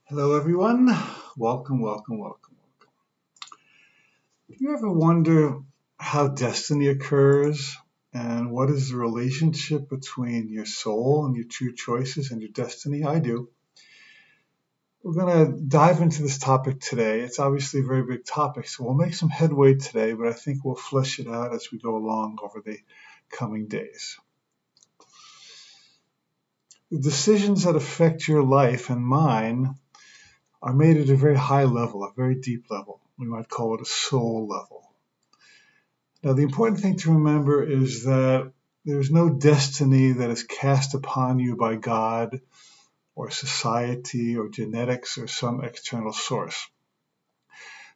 Hello, everyone. Welcome, welcome, welcome, welcome. Do you ever wonder how destiny occurs and what is the relationship between your soul and your true choices and your destiny? I do. We're going to dive into this topic today. It's obviously a very big topic, so we'll make some headway today, but I think we'll flesh it out as we go along over the coming days. The decisions that affect your life and mine are made at a very high level, a very deep level. We might call it a soul level. Now, the important thing to remember is that there's no destiny that is cast upon you by God or society or genetics or some external source.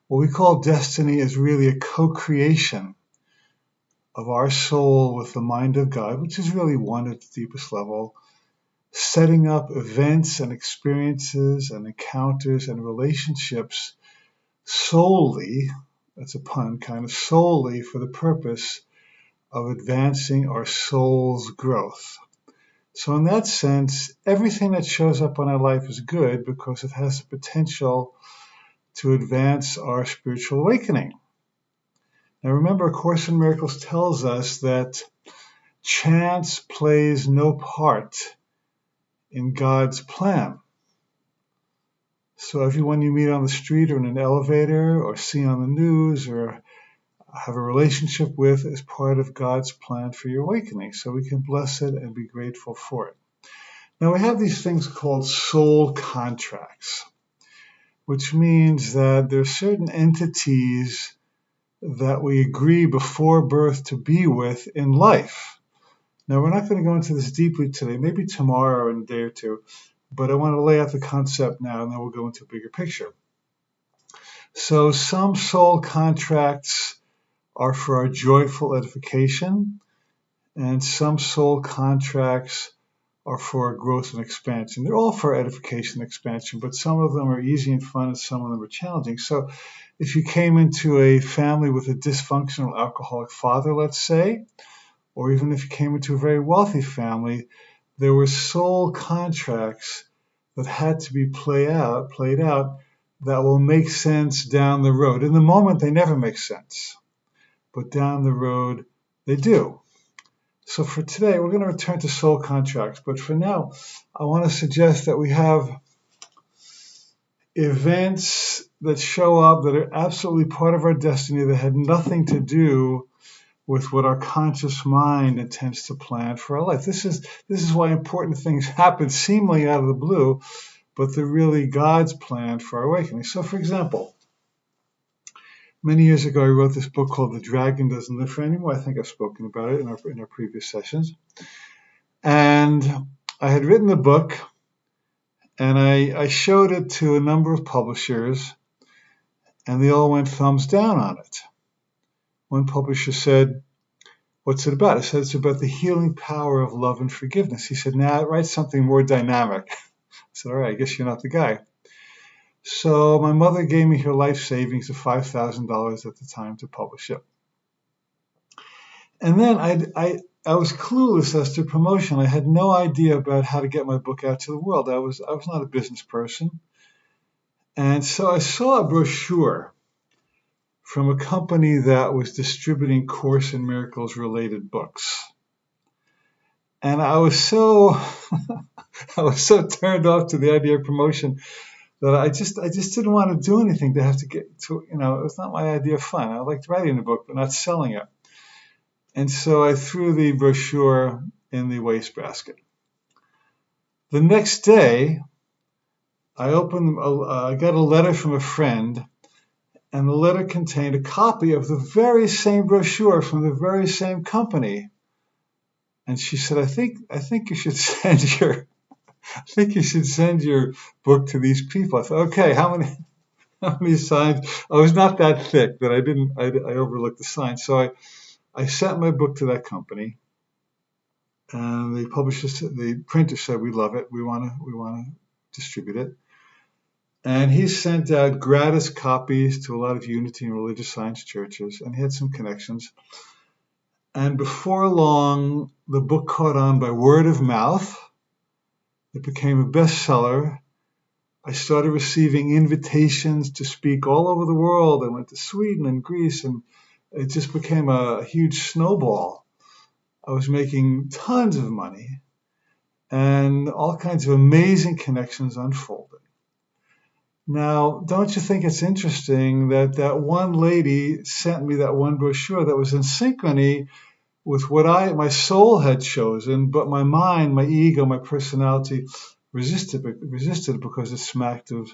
What we call destiny is really a co-creation of our soul with the mind of God, which is really one at the deepest level, setting up events and experiences and encounters and relationships solely, that's a pun, kind of solely for the purpose of advancing our soul's growth. So in that sense, everything that shows up in our life is good because it has the potential to advance our spiritual awakening. Now remember, A Course in Miracles tells us that chance plays no part in God's plan. So everyone you meet on the street or in an elevator or see on the news or have a relationship with is part of God's plan for your awakening. So we can bless it and be grateful for it. Now we have these things called soul contracts, which means that there are certain entities that we agree before birth to be with in life. Now we're not going to go into this deeply today, maybe tomorrow or in a day or two, but I want to lay out the concept now and then we'll go into a bigger picture. So some soul contracts are for our joyful edification, and some soul contracts are for our growth and expansion. They're all for edification and expansion, but some of them are easy and fun and some of them are challenging. So if you came into a family with a dysfunctional alcoholic father, let's say, or even if you came into a very wealthy family, there were soul contracts that had to be played out that will make sense down the road. In the moment, they never make sense, but down the road, they do. So for today, we're going to return to soul contracts, but for now, I want to suggest that we have events that show up that are absolutely part of our destiny that had nothing to do with what our conscious mind intends to plan for our life. This is why important things happen seemingly out of the blue, but they're really God's plan for our awakening. So for example, many years ago, I wrote this book called The Dragon Doesn't Live For Anymore. I think I've spoken about it in our previous sessions. And I had written the book, and I showed it to a number of publishers, and they all went thumbs down on it. One publisher said, "What's it about?" I said, "It's about the healing power of love and forgiveness." He said, "Now write something more dynamic." I said, "All right, I guess you're not the guy." So my mother gave me her life savings of $5,000 at the time to publish it. And then I was clueless as to promotion. I had no idea about how to get my book out to the world. I was not a business person. And so I saw a brochure from a company that was distributing Course in Miracles related books. And I was so I was so turned off to the idea of promotion that I just didn't want to do anything to have to get to, it was not my idea of fun. I liked writing the book, but not selling it. And so I threw the brochure in the wastebasket. The next day, I got a letter from a friend, and the letter contained a copy of the very same brochure from the very same company. And she said, I think you should send your book to these people. I thought, okay, how many signs? I was not that thick that I overlooked the signs. So I sent my book to that company, and the printer said, "We love it. We want to distribute it." And he sent out gratis copies to a lot of Unity and Religious Science churches, and he had some connections. And before long, the book caught on by word of mouth. It became a bestseller. I started receiving invitations to speak all over the world. I went to Sweden and Greece, and it just became a huge snowball. I was making tons of money, and all kinds of amazing connections unfolded. Now, don't you think it's interesting that that one lady sent me that one brochure that was in synchrony with what my soul had chosen, but my mind, my ego, my personality resisted it because it smacked of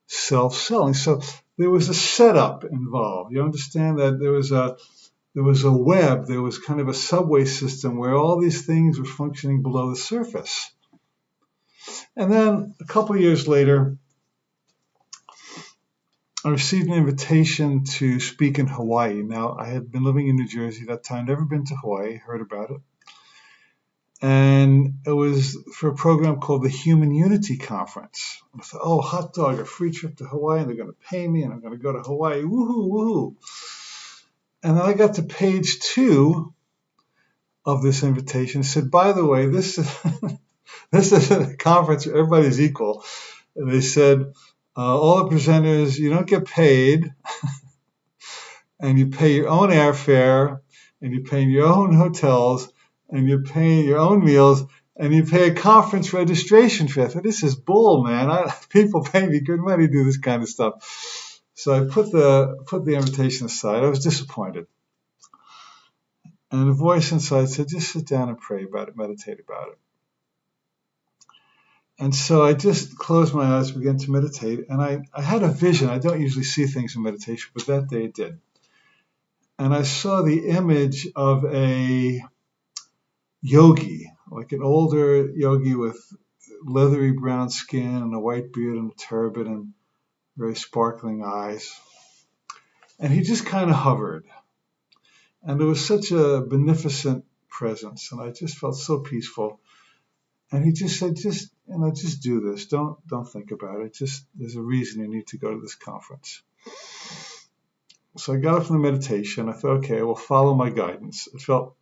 self-selling. So there was a setup involved. You understand that there was a web, there was kind of a subway system where all these things were functioning below the surface. And then a couple of years later, I received an invitation to speak in Hawaii. Now, I had been living in New Jersey at that time, never been to Hawaii, heard about it. And it was for a program called the Human Unity Conference. I thought, oh, hot dog, a free trip to Hawaii, and they're going to pay me, and I'm going to go to Hawaii. Woohoo, woohoo. And then I got to page 2 of this invitation. It said, by the way, this is, this is a conference where everybody's equal. And they said, all the presenters, you don't get paid, and you pay your own airfare, and you pay your own hotels, and you pay your own meals, and you pay a conference registration fee. I thought, this is bull, man. People pay me good money to do this kind of stuff. So I put the invitation aside. I was disappointed. And a voice inside said, just sit down and pray about it, meditate about it. And so I just closed my eyes, began to meditate, and I had a vision. I don't usually see things in meditation, but that day it did. And I saw the image of a yogi, like an older yogi with leathery brown skin and a white beard and a turban and very sparkling eyes. And he just kind of hovered. And there was such a beneficent presence, and I just felt so peaceful. And he just said, just do this. Don't think about it. Just there's a reason you need to go to this conference. So I got up from the meditation. I thought, okay, I will follow my guidance. It felt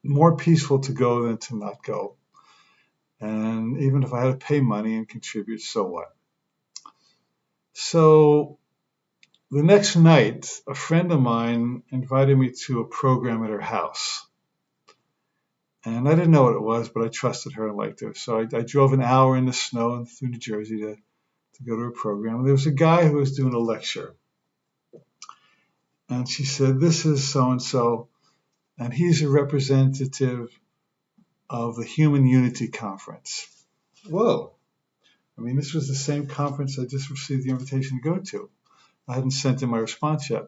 more peaceful to go than to not go. And even if I had to pay money and contribute, so what? So the next night, a friend of mine invited me to a program at her house. And I didn't know what it was, but I trusted her and liked her. So I drove an hour in the snow and through New Jersey to go to her program. And there was a guy who was doing a lecture. And she said, this is so-and-so, and he's a representative of the Human Unity Conference. Whoa. I mean, this was the same conference I just received the invitation to go to. I hadn't sent in my response yet.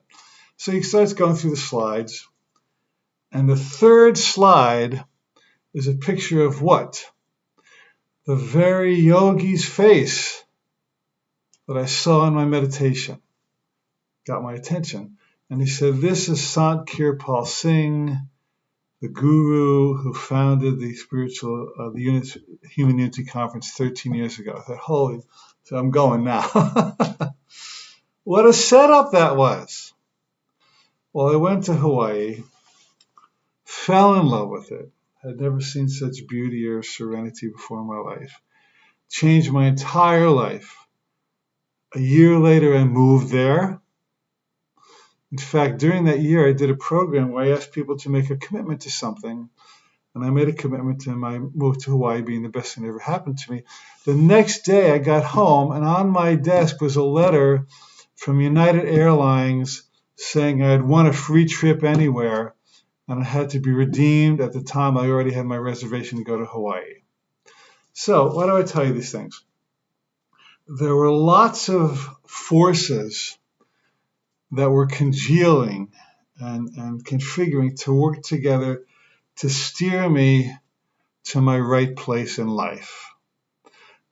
So he starts going through the slides. And the third slide is a picture of what? The very yogi's face that I saw in my meditation. Got my attention. And he said, this is Sant Kirpal Singh, the guru who founded the Human Unity Conference 13 years ago. I thought, holy, so I'm going now. What a setup that was. Well, I went to Hawaii, fell in love with it. Had never seen such beauty or serenity before in my life. Changed my entire life. A year later, I moved there. In fact, during that year, I did a program where I asked people to make a commitment to something. And I made a commitment to my move to Hawaii being the best thing that ever happened to me. The next day, I got home, and on my desk was a letter from United Airlines saying I had won a free trip anywhere, and it had to be redeemed. At the time, I already had my reservation to go to Hawaii. So why do I tell you these things? There were lots of forces that were congealing and configuring to work together to steer me to my right place in life.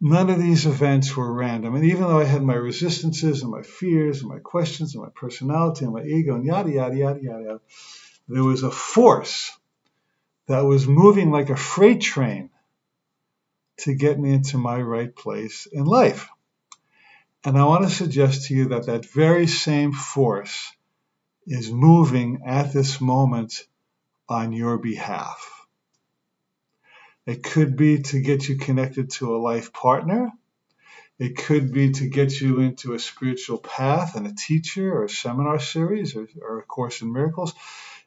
None of these events were random. And even though I had my resistances and my fears and my questions and my personality and my ego and yada, yada, yada, yada, there was a force that was moving like a freight train to get me into my right place in life. And I want to suggest to you that that very same force is moving at this moment on your behalf. It could be to get you connected to a life partner. It could be to get you into a spiritual path and a teacher or a seminar series or a Course in Miracles.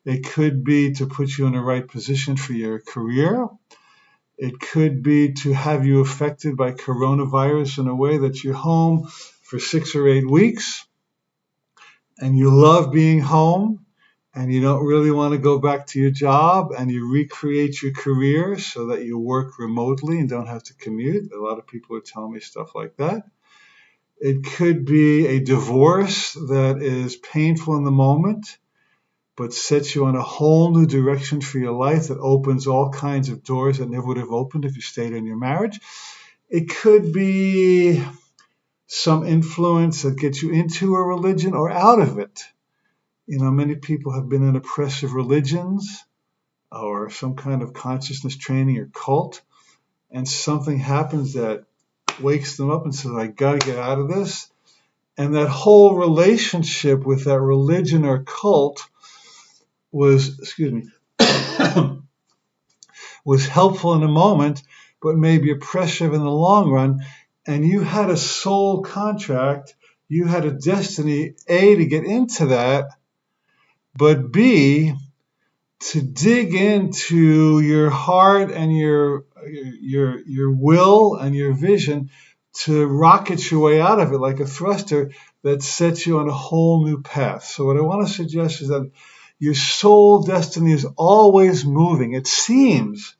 It could be to put you in the right position for your career. It could be to have you affected by coronavirus in a way that you're home for 6 or 8 weeks and you love being home and you don't really want to go back to your job and you recreate your career so that you work remotely and don't have to commute. A lot of people are telling me stuff like that. It could be a divorce that is painful in the moment, but sets you on a whole new direction for your life that opens all kinds of doors that never would have opened if you stayed in your marriage. It could be some influence that gets you into a religion or out of it. Many people have been in oppressive religions or some kind of consciousness training or cult, and something happens that wakes them up and says, I got to get out of this. And that whole relationship with that religion or cult was helpful in the moment, but maybe oppressive in the long run. And you had a soul contract, you had a destiny, A, to get into that, but B, to dig into your heart and your will and your vision to rocket your way out of it like a thruster that sets you on a whole new path. So what I want to suggest is that your soul destiny is always moving. It seems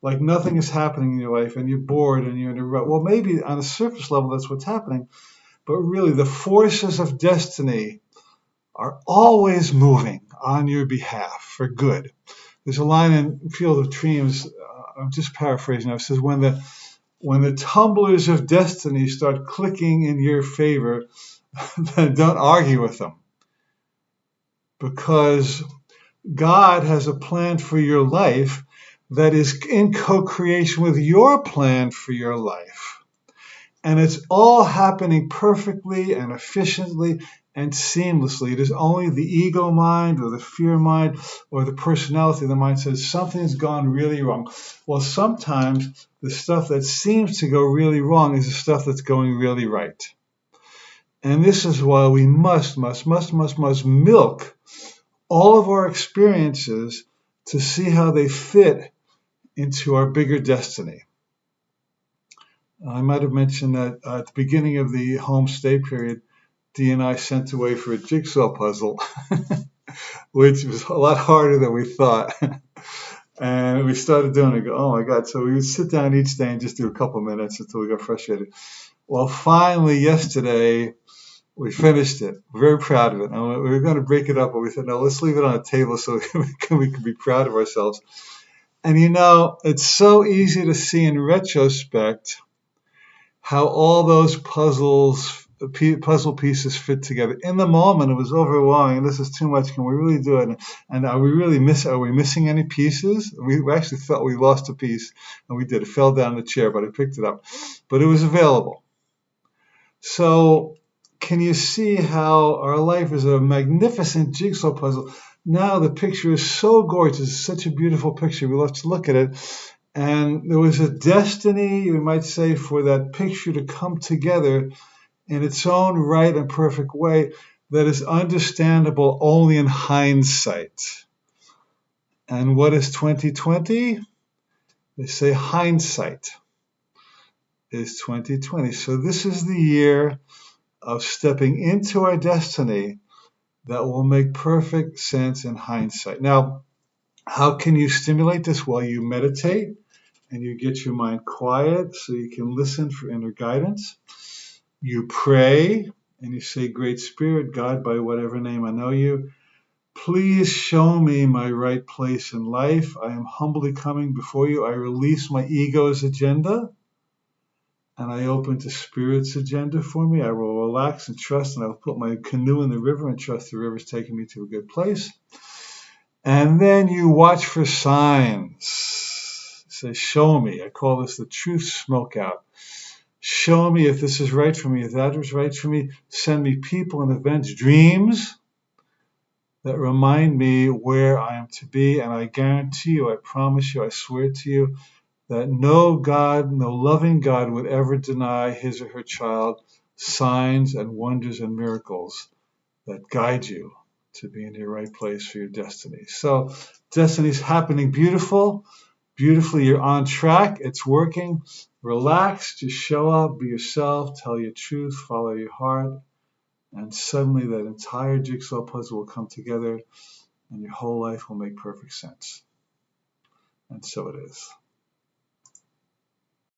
like nothing is happening in your life and you're bored and you're in a rut. Well, maybe on a surface level that's what's happening, but really the forces of destiny are always moving on your behalf for good. There's a line in Field of Dreams, I'm just paraphrasing, it says, when the tumblers of destiny start clicking in your favor, then don't argue with them. Because God has a plan for your life that is in co-creation with your plan for your life. And it's all happening perfectly and efficiently and seamlessly. It is only the ego mind or the fear mind or the personality of the mind says something's gone really wrong. Well, sometimes the stuff that seems to go really wrong is the stuff that's going really right. And this is why we must milk all of our experiences to see how they fit into our bigger destiny. I might have mentioned that at the beginning of the homestay period, Dee and I sent away for a jigsaw puzzle, which was a lot harder than we thought. And we started doing it. Oh my God. So we would sit down each day and just do a couple minutes until we got frustrated. Well, finally, yesterday, we finished it. We're very proud of it. And we were going to break it up, but we said, no, let's leave it on a table so we can be proud of ourselves. And it's so easy to see in retrospect how all those puzzle pieces fit together. In the moment, it was overwhelming. This is too much. Can we really do it? And are we missing any pieces? We actually thought we lost a piece, and we did. It fell down the chair, but I picked it up. But it was available. So can you see how our life is a magnificent jigsaw puzzle? Now the picture is so gorgeous. It's such a beautiful picture. We love to look at it. And there was a destiny, you might say, for that picture to come together in its own right and perfect way that is understandable only in hindsight. And what is 2020? They say hindsight is 2020. So this is the year of stepping into our destiny that will make perfect sense in hindsight. Now, how can you stimulate this? Well, you meditate and you get your mind quiet so you can listen for inner guidance. You pray and you say, Great Spirit, God, by whatever name I know you, please show me my right place in life. I am humbly coming before you. I release my ego's agenda and I open to Spirit's agenda for me. I will relax and trust, and I will put my canoe in the river and trust the river's taking me to a good place. And then you watch for signs. Say, show me. I call this the truth smoke out. Show me if this is right for me, if that is right for me. Send me people and events, dreams that remind me where I am to be. And I guarantee you, I promise you, I swear to you, that no God, no loving God would ever deny his or her child signs and wonders and miracles that guide you to be in your right place for your destiny. So destiny's happening beautifully. You're on track. It's working. Relax. Just show up. Be yourself. Tell your truth. Follow your heart. And suddenly that entire jigsaw puzzle will come together and your whole life will make perfect sense. And so it is.